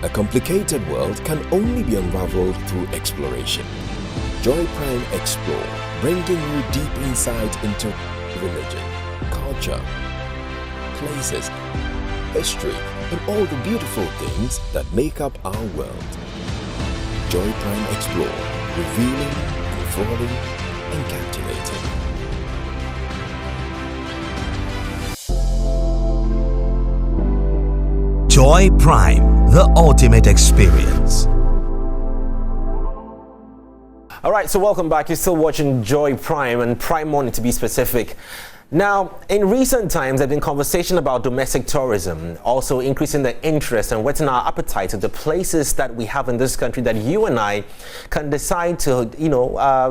A complicated world can only be unraveled through exploration. Joy Prime Explore, bringing you deep insight into religion, culture, places, history, and all the beautiful things that make up our world. Joy Prime Explore, revealing, enthralling, and captivating. Joy Prime, the ultimate experience. All right, so welcome back. You're still watching Joy Prime and Prime Morning to be specific. Now, in recent times, there's been conversation about domestic tourism, also increasing the interest and whetting our appetite to the places that we have in this country that you and I can decide to,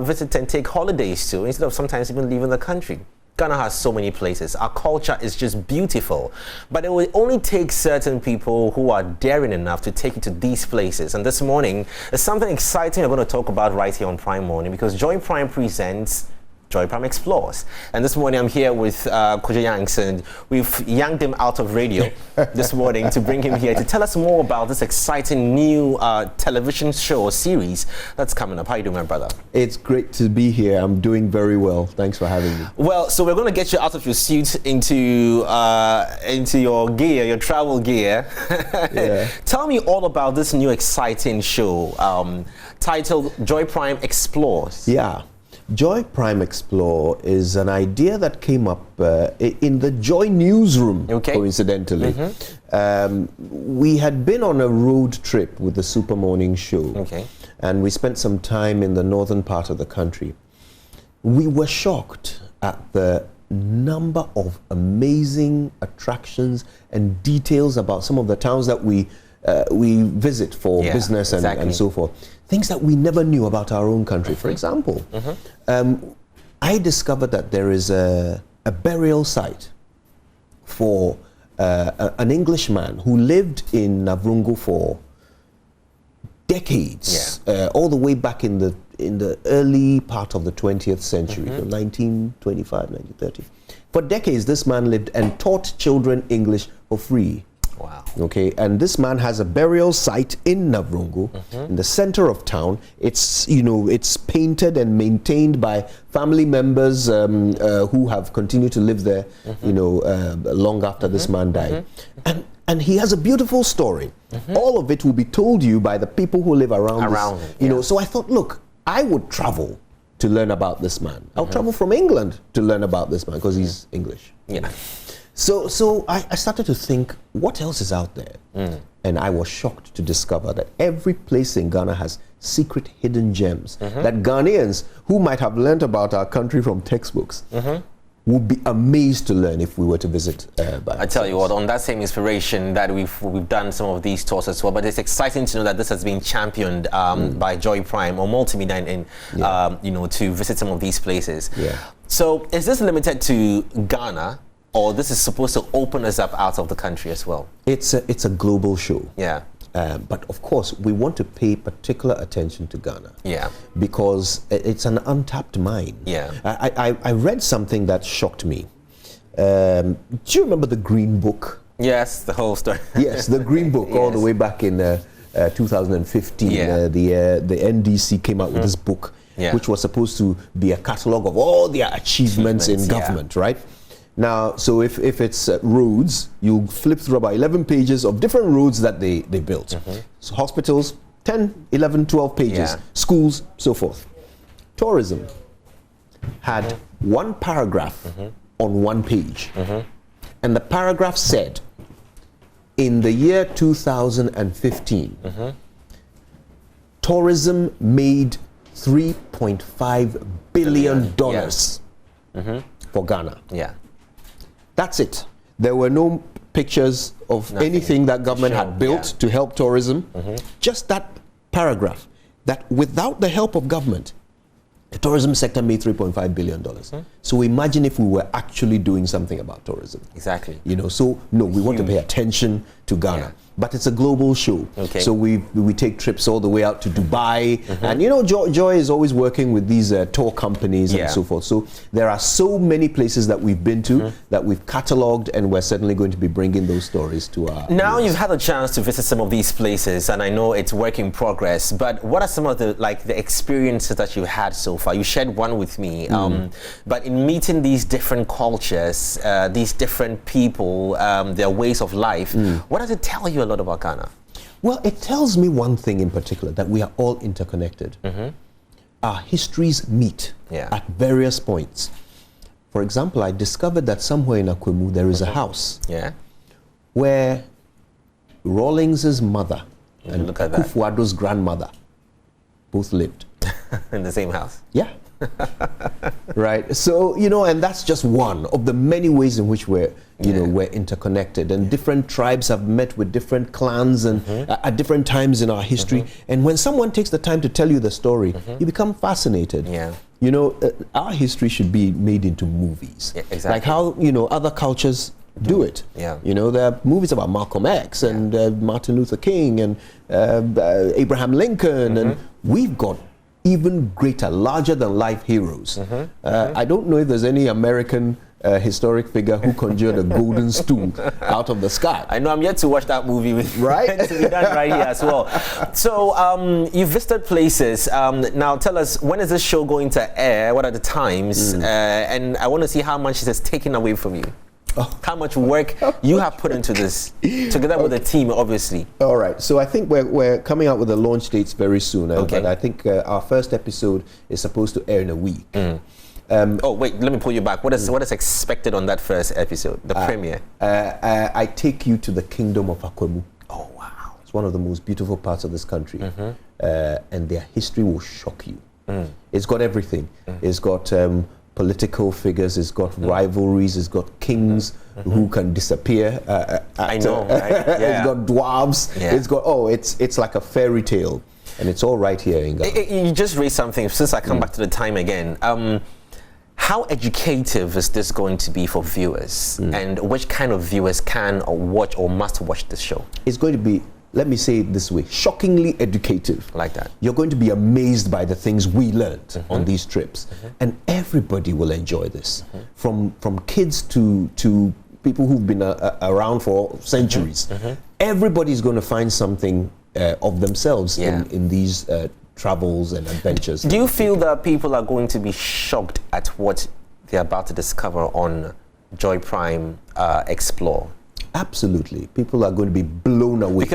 visit and take holidays to instead of sometimes even leaving the country. Ghana has so many places. Our culture is just beautiful, but it will only take certain people who are daring enough to take you to these places. And this morning, there's something exciting we're going to talk about right here on Prime Morning, because Joy Prime presents Joy Prime Explores. And this morning I'm here with Kojo Yanks, and we've yanked him out of radio this morning to bring him here to tell us more about this exciting new television show or series that's coming up. How you doing, my brother? It's great to be here. I'm doing very well. Thanks for having me. Well, so we're going to get you out of your suit into your gear, your travel gear. Yeah. Tell me all about this new exciting show titled Joy Prime Explores. Yeah. Joy Prime Explore is an idea that came up in the Joy newsroom, coincidentally. We had been on a road trip with the Super Morning Show, and we spent some time in the northern part of the country. We were shocked at the number of amazing attractions and details about some of the towns that we visit for business and so forth. Things that we never knew about our own country. For example, I discovered that there is a burial site for an Englishman who lived in Navrungo for decades, all the way back in the early part of the 20th century, 1925, 1930. For decades, this man lived and taught children English for free. Wow. Okay, and this man has a burial site in Navrungo, in the center of town. It's, it's painted and maintained by family members who have continued to live there, long after this man died. And he has a beautiful story. All of it will be told you by the people who live around this, So I thought, look, I would travel to learn about this man. I'll travel from England to learn about this man because he's English. Yeah. So I started to think, what else is out there? And I was shocked to discover that every place in Ghana has secret hidden gems that Ghanaians who might have learned about our country from textbooks would be amazed to learn if we were to visit. I tell you what, on that same inspiration that we've done some of these tours as well, but it's exciting to know that this has been championed by Joy Prime or Multimedia to visit some of these places. Yeah. So is this limited to Ghana, or this is supposed to open us up out of the country as well? It's a global show. Yeah. But of course, we want to pay particular attention to Ghana. Yeah. Because it's an untapped mine. Yeah. I read something that shocked me. Do you remember the Green Book? Yes, the whole story. Yes, the Green Book, all the way back in 2015. The NDC came out with this book, which was supposed to be a catalogue of all their achievements in government, right? Now, so if it's roads, you flip through about 11 pages of different roads that they built. So hospitals, 10, 11, 12 pages. Schools, so forth. Tourism had one paragraph on one page. And the paragraph said, in the year 2015, tourism made $3.5 billion for Ghana. Yeah. That's it. There were no pictures of anything that government had built to help tourism. Just that paragraph, that without the help of government, the tourism sector made $3.5 billion. So imagine if we were actually doing something about tourism. Exactly. So no, we want to pay attention to Ghana. But it's a global show. Okay. So we take trips all the way out to Dubai. And you know, Joy is always working with these tour companies and so forth. So there are so many places that we've been to that we've catalogued, and we're certainly going to be bringing those stories to our Now you've had a chance to visit some of these places, and I know it's work in progress, but what are some of the experiences that you had so far? You shared one with me, but in meeting these different cultures, these different people, their ways of life, what does it tell you a lot about Ghana? Well, it tells me one thing in particular, that we are all interconnected. Our histories meet at various points. For example, I discovered that somewhere in Akwemu there is a house where Rawlings's mother and Akufo-Addo's grandmother both lived. In the same house? Yeah. Right. So, you know, and that's just one of the many ways in which we're interconnected, and different tribes have met with different clans and at different times in our history. And when someone takes the time to tell you the story, you become fascinated. Yeah. You know, our history should be made into movies. Yeah, exactly. Like how, you know, other cultures do it. Yeah. You know, there are movies about Malcolm X and Martin Luther King and Abraham Lincoln, and we've got even greater, larger than life heroes. I don't know if there's any American historic figure who conjured a golden stool out of the sky. I know, I'm yet to watch that movie with to be done right here as well. So you visited places. Now tell us, when is this show going to air? What are the times? And I want to see how much it has taken away from you. How much work you have put into this, together with the team, obviously. All right. So I think we're coming out with the launch dates very soon. But I think our first episode is supposed to air in a week. Oh wait, let me pull you back. What is expected on that first episode, the premiere? I take you to the kingdom of Akwemu. Oh wow! It's one of the most beautiful parts of this country, and their history will shock you. It's got everything. It's got political figures, it's got rivalries, it's got kings who can disappear. I know, right? It's got dwarves. It's got it's like a fairy tale, and it's all right here in Ghana. You just raised something. Since I come back to the time again, how educative is this going to be for viewers, and which kind of viewers can or watch or must watch this show? It's going to be, let me say it this way, shockingly educative. Like that. You're going to be amazed by the things we learned on these trips. And everybody will enjoy this. From kids to people who've been around for centuries. Everybody's going to find something of themselves in these travels and adventures. Do you feel that people are going to be shocked at what they're about to discover on Joy Prime Explore? Absolutely. People are going to be blown away.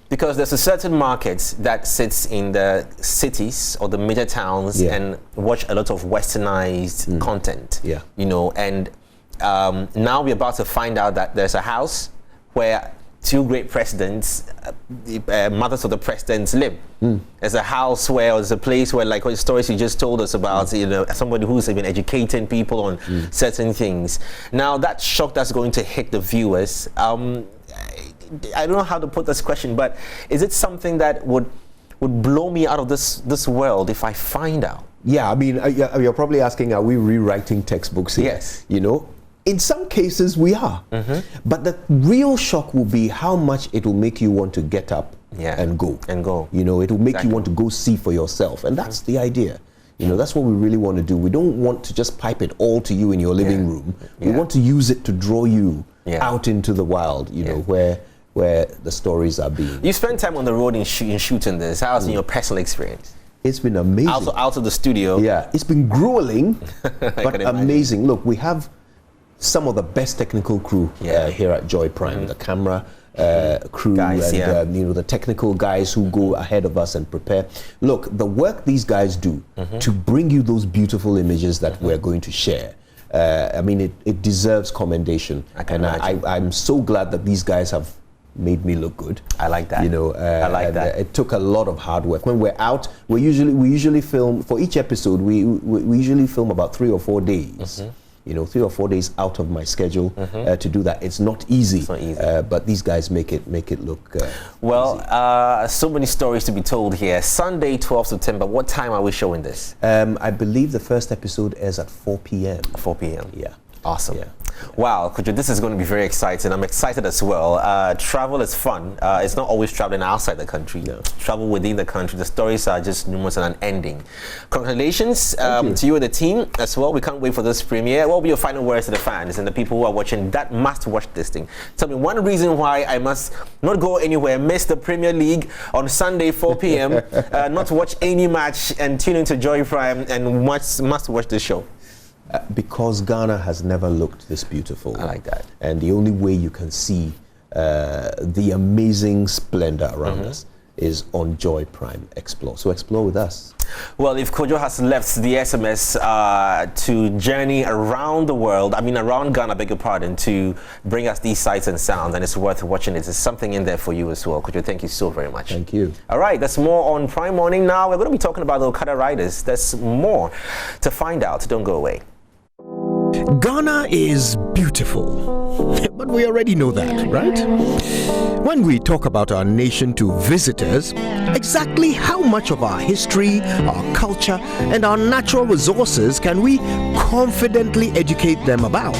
Because there's a certain market that sits in the cities or the major towns and watch a lot of westernized content. You know, and now we're about to find out that there's a house where two great presidents, mothers of the presidents live. There's a house where, there's a place where, like what stories you just told us about, you know, somebody who's been educating people on certain things. Now that shock that's going to hit the viewers, I don't know how to put this question, but is it something that would blow me out of this world if I find out? Yeah, I mean, you're probably asking, are we rewriting textbooks here? Yes. You know, in some cases we are. But the real shock will be how much it will make you want to get up and go. You know, it will make you want to go see for yourself. And that's the idea. You know, that's what we really want to do. We don't want to just pipe it all to you in your living room. We want to use it to draw you out into the wild, you know, where the stories are being. You spent time on the road in shooting this. How's your personal experience? It's been amazing. Out of the studio. Yeah, it's been grueling, but amazing. Look, we have some of the best technical crew here at Joy Prime. The camera crew guys, and you know, the technical guys who go ahead of us and prepare. Look, the work these guys do to bring you those beautiful images that we're going to share. I mean, it deserves commendation. I'm so glad that these guys have made me look good. I like that. You know, I like that. It took a lot of hard work. When we're out, we usually film for each episode. We usually film about 3 or 4 days. You know, 3 or 4 days out of my schedule to do that. It's not easy. It's not easy. But these guys make it look well, so many stories to be told here. Sunday, 12th September. What time are we showing this? I believe the first episode airs at 4 p.m. 4 p.m. Yeah. Awesome. Yeah. Wow, Kojo, this is going to be very exciting. I'm excited as well. Travel is fun. It's not always traveling outside the country. No. Travel within the country. The stories are just numerous and unending. Congratulations to you and the team as well. We can't wait for this premiere. What will be your final words to the fans and the people who are watching that must watch this thing? Tell me one reason why I must not go anywhere, miss the Premier League on Sunday 4 p.m., not watch any match, and tune into Joy Prime and must watch this show. Because Ghana has never looked this beautiful. I like that. And the only way you can see the amazing splendor around us is on Joy Prime Explore. So explore with us. Well, if Kojo has left the SMS to journey around the world, around Ghana, beg your pardon, to bring us these sights and sounds, and it's worth watching it. There's something in there for you as well. Kojo, thank you so very much. Thank you. All right, that's more on Prime Morning now. We're going to be talking about the Okada riders. There's more to find out. Don't go away. Ghana is beautiful, but we already know that, right? When we talk about our nation to visitors, exactly how much of our history, our culture, and our natural resources can we confidently educate them about?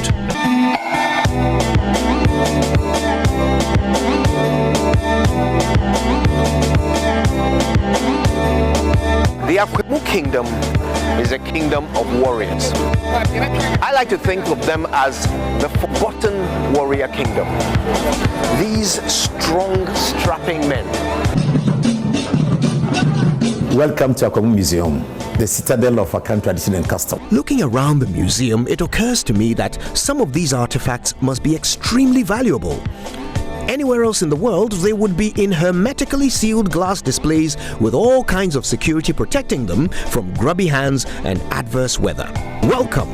The Akwemu Kingdom is a kingdom of warriors. I like to think of them as the forgotten warrior kingdom. These strong, strapping men. Welcome to Akwemu Museum, the citadel of Akan tradition and custom. Looking around the museum, it occurs to me that some of these artifacts must be extremely valuable. Anywhere else in the world, they would be in hermetically sealed glass displays with all kinds of security protecting them from grubby hands and adverse weather. Welcome